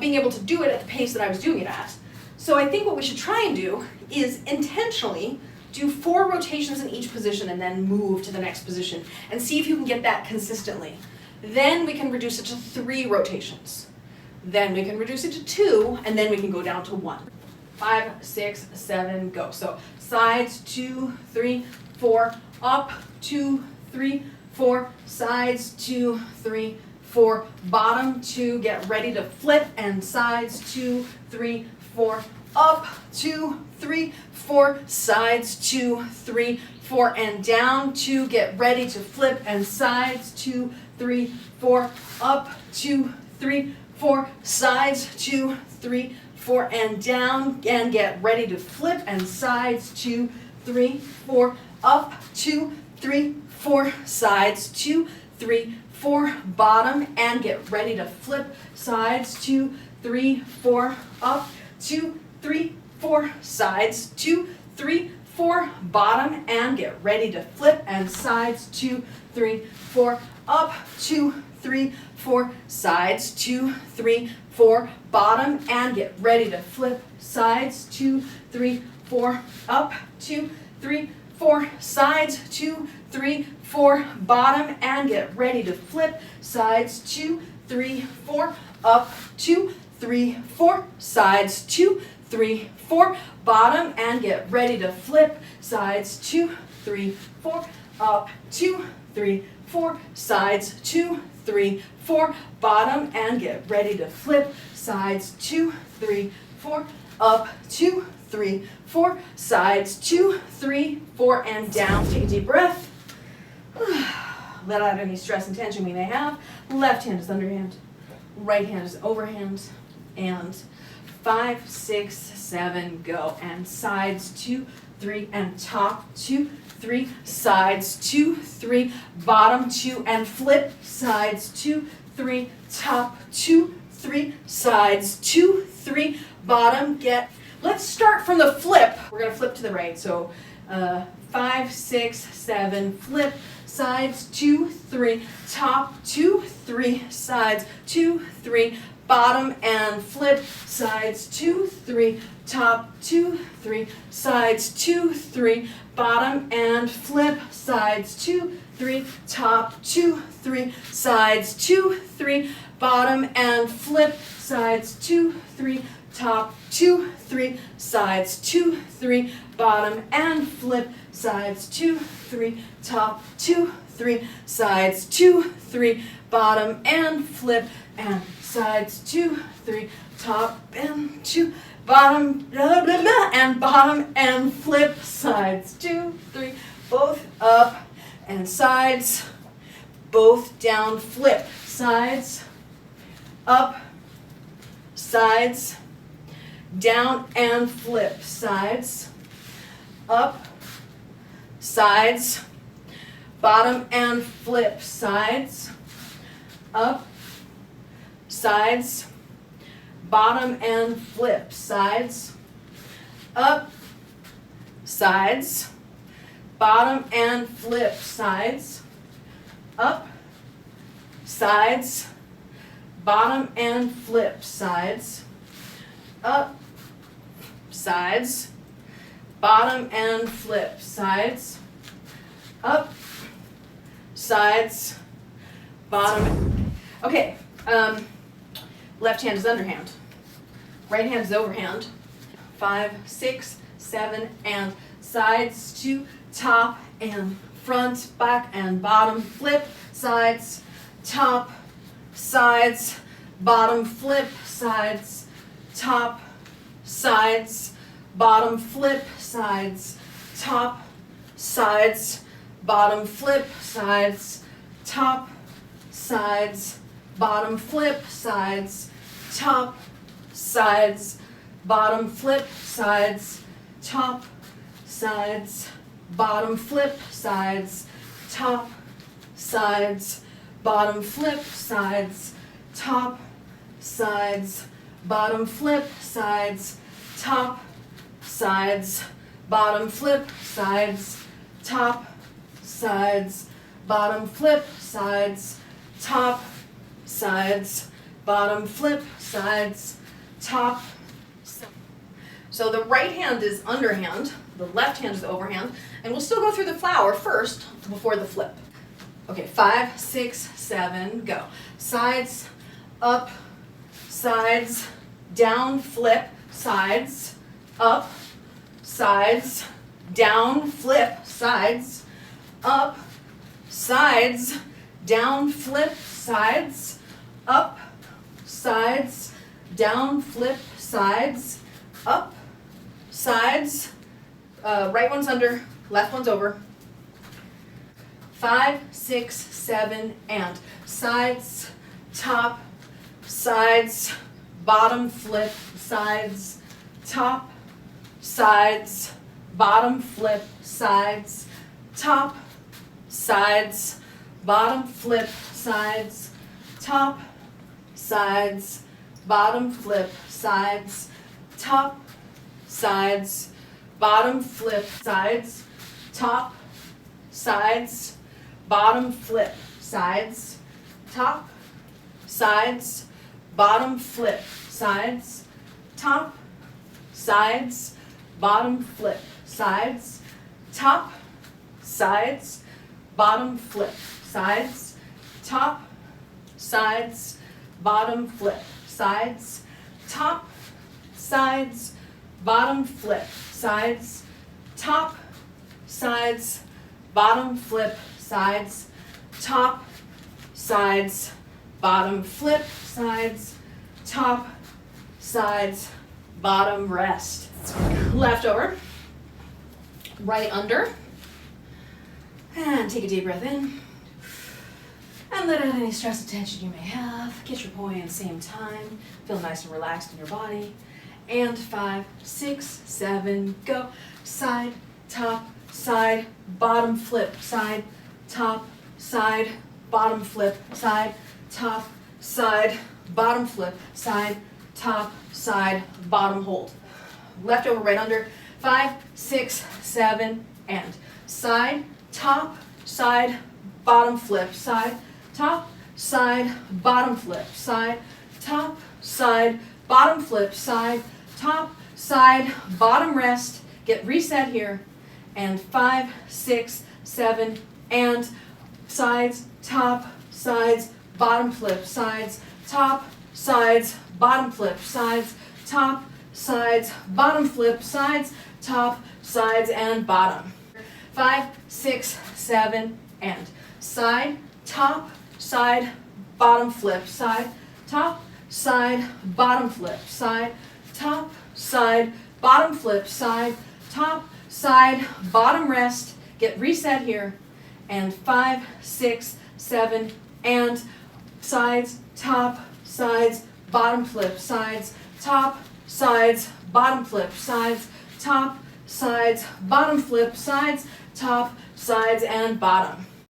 being able to do it at the pace that I was doing it at. So I think what we should try and do is intentionally do 4 rotations in each position and then move to the next position and see if you can get that consistently. Then we can reduce it to 3 rotations. Then we can reduce it to 2, and then we can go down to 1. 5, 6, 7, go. So sides, 2, 3, 4, up, 2, 3, 4, sides, 2, 3, 4, bottom, 2, get ready to flip, and sides, 2, 3, 4, up, 2, 3, 4, sides, 2, 3, 4, and down, 2, get ready to flip, and sides, 2, 3, 4, up, 2, 3, 4, sides, 2, 3, 4, and down, and get ready to flip, and sides, 2, 3, 4, up, 2, 3, 4, sides, 2, 3, 4, bottom, and get ready to flip, sides, 2, 3, 4, up, 2, 3, 4, sides, 2, 3, 4, bottom, and get ready to flip, and sides, 2, 3, 4, up, 2, 3, 4, sides, 2, 3, 4, bottom, and get ready to flip, sides, 2, 3, 4, up, 2, 3, 4, sides, 2, 3, 4, bottom, and get ready to flip, sides, 2, 3, 4, up, 2, 3, 4, sides, 2, 3, 4, bottom, and get ready to flip, sides, 2, 3, 4, up, 2, 3, 4, sides, 2, 3, 4, bottom, and get ready to flip, sides, 2, 3, 4, up, 2, 3, 4, sides, 2, 3, 4, and down. Take a deep breath. Let out any stress and tension we may have. Left hand is underhand, right hand is overhand, and 5, 6, 7, go, and sides, 2, 3, and top, 2, 3, sides, 2, 3, bottom, 2, and flip, sides, 2, 3, top, 2, 3, sides, 2, 3, bottom, let's start from the flip. We're going to flip to the right, so 5, 6, 7, flip, sides, 2, 3, top, 2, 3, sides, 2, 3, bottom, and flip, sides, 2, 3, top, 2, 3, sides, 2, 3, bottom, and flip, sides, 2, 3, top, 2, 3, sides, 2, 3, bottom, and flip, sides, 2, 3, top, 2, 3, sides, 2, 3, bottom, and flip, sides, 2, 3, top, 2, 3, sides, 2, 3, bottom, and flip, and sides, 2, 3, top, and 2, bottom, blah, blah, blah, and bottom, and flip, sides, 2, 3, both up, and sides, both down, flip, sides, up, sides, down, and flip, sides, up, sides, bottom, and flip, sides, up, sides, bottom, and flip, sides, up, sides, bottom, and flip, sides, up, sides, bottom, and flip, sides, up, sides, bottom, and flip, sides, up, sides, bottom. Okay, left hand is underhand, right hand is overhand. 5, 6, 7, and sides to top and front, back and bottom, flip, sides, top, sides, bottom, flip, sides, top, sides, bottom, flip, sides, top, sides, bottom, flip, sides, top, sides, bottom, flip, sides, top, sides, bottom, flip, sides, top, sides, bottom, flip, sides, top, sides, bottom, flip, sides, top, sides, bottom, flip, sides, top, sides, bottom, flip, sides, top, sides, bottom, flip, sides, top, sides, bottom, flip, sides, top. So the right hand is underhand, the left hand is overhand, and we'll still go through the flower first before the flip. Okay, 5, 6, 7, go. Sides, up, sides, down, flip, sides, up, sides, down, flip, sides, up, sides, down, flip, sides, up, sides, down, flip, sides, up, sides, right one's under, left one's over. 5, 6, 7, and sides, top, sides, bottom, flip, sides, top, sides, bottom, flip, sides, top, sides, bottom, flip, sides, top, sides, bottom, flip, sides, top, sides, bottom, flip, sides, top, sides, bottom, flip, sides, top, sides, bottom, flip, sides, top, sides, bottom, flip, sides, top, sides, bottom, flip, sides, top, sides, bottom, flip, sides, top, sides, bottom, flip, sides, top, sides, bottom, flip, sides, top, sides, bottom, flip, sides, top, sides, bottom, rest. Left over, right under, and take a deep breath in, and let out any stress and tension you may have. Get your poi in same time, feel nice and relaxed in your body, and 5, 6, 7, go. Side, top, side, bottom, flip, side, top, side, bottom, flip, side, top, side, bottom, flip, side, top, side, bottom, hold. Left over, right under, 5, 6, 7, and side, top, side, bottom, flip, side, top, side, bottom, flip, side, top, side, bottom, flip, side, top, side, bottom, rest. Get reset here, and 5, 6, 7, and sides, top, sides, bottom, flip, sides, top, sides, bottom, flip, sides, top, sides, bottom, flip, sides, top, sides, and bottom. 5, 6, 7, and side, top, side, bottom, flip, side, top, side, bottom, flip, side, top, side, bottom, flip, side, top, side, bottom, rest. Get reset here, and 5, 6, 7, and sides, top, sides, bottom, flip, sides, top, sides, bottom, flip, sides, top, sides, bottom, flip, sides, top, sides, and bottom.